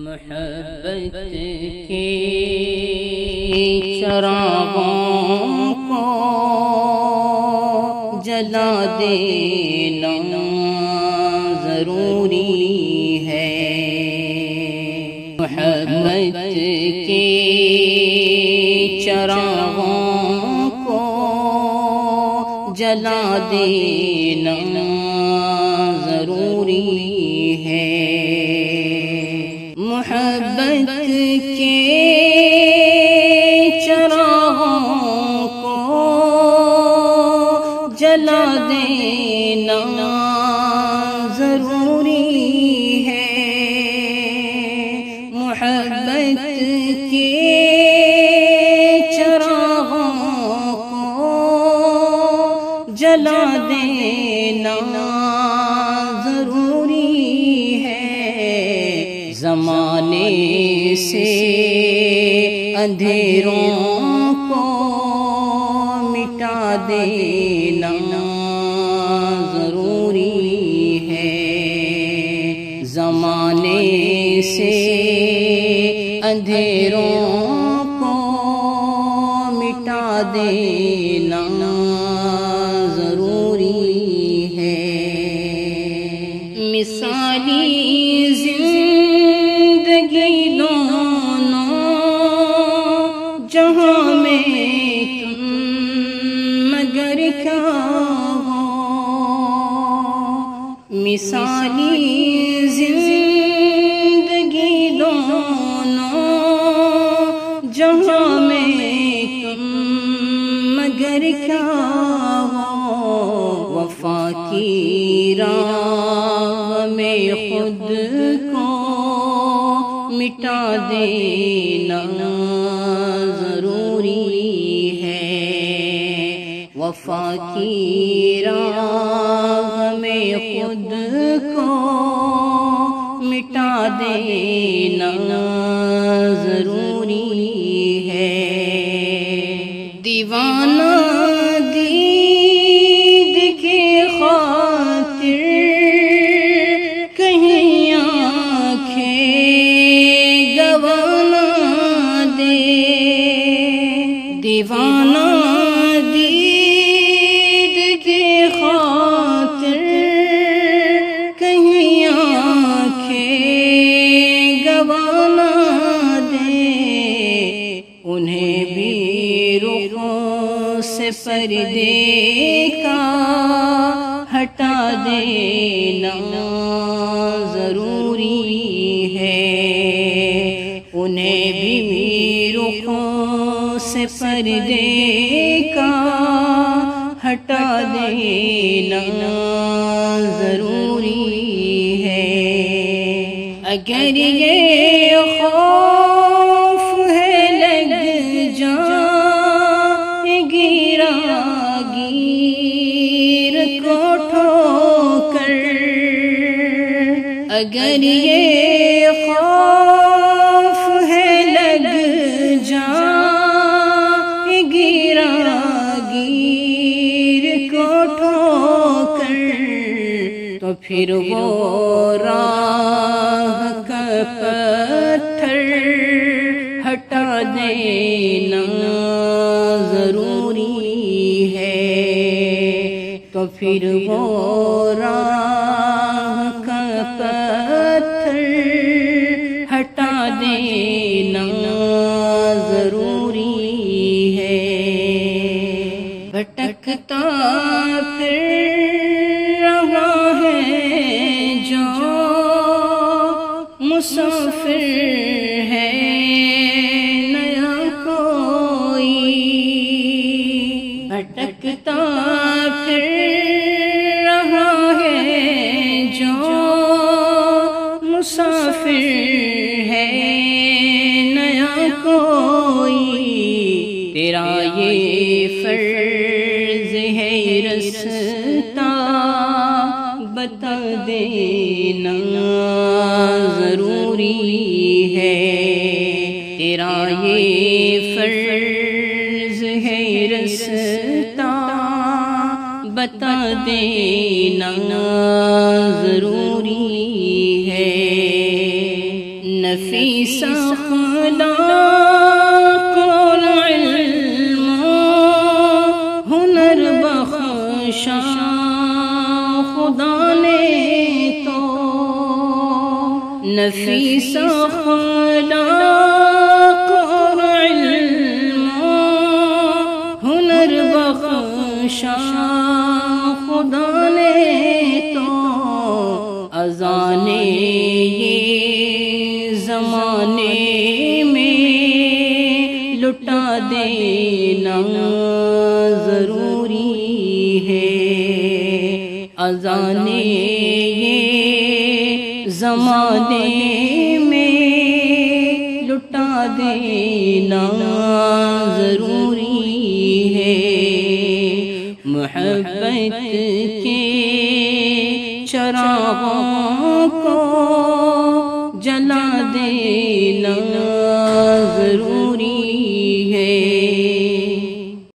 محبت کے چراغوں کو جلا دینا ضروری ہے۔ محبت کے چراغوں کو جلا دینا ضروری ہے۔ محبت کے چراغوں کو جلا دینا ضروری ہے۔ محبت کے چراغوں کو جلا دینا ضروری ہے۔ زمانے سے اندھیروں کو مٹا دینا ضروری ہے۔ زمانے سے اندھیروں کو مٹا دینا ضروری ہے۔ مثالی زندگی دونوں جہاں میں تم مگر کیا ہو۔ مثالی زندگی دونوں جہاں میں تم مگر کیا ہو۔ وفا کی راہ میں خود کو مٹا دینا ضروری ہے۔ وفا کی راہ میں خود کو مٹا دینا ضروری ہے۔ دیوانہ دید کے خاطر کہیں آنکھیں گوانا دے۔ دیوانہ دید کے خاطر کہیں آنکھیں گوانا دے۔ انہیں بھی رخوں سے پردے کا ہٹا دینا ضروری ہے۔ انہیں بھی رخوں سے پردے کا ہٹا دینا ضروری ہے۔ اگر یہ خوف ہے لگ جائے گیرا گیر کو ٹھوکر۔ اگر یہ خوف ہے لگ جائے گیرا گیر کو ٹھوکر، تو پھر وہ راہ کا پتھر ہٹا دینا ضروری ہے۔ تو پھر وہ راہ کا پتھر ہٹا دینا ضروری ہے۔ بھٹکتا پھر رہا ہے جو مسافر ہے نیا کوئی۔ بھٹکتا پھر رہا ہے جو مسافر ہے نیا کوئی۔ تیرا یہ فرض ہے رستہ بتا دینا ضروری ہے۔ تیرا یہ فرض ہے رستہ بتا دینا ضروری ہے۔ نفیس اخلاق اور علم ہنر بخشا خدا نے تو، نفیس اخلاق اور علم ہنر بخشا خدا نے تو، اذان یہ زمانے میں لٹا دینا ضروری ہے، اذان یہ زمانے میں لٹا دینا ضروری ہے، محبت کے چراغوں کو جلا دینا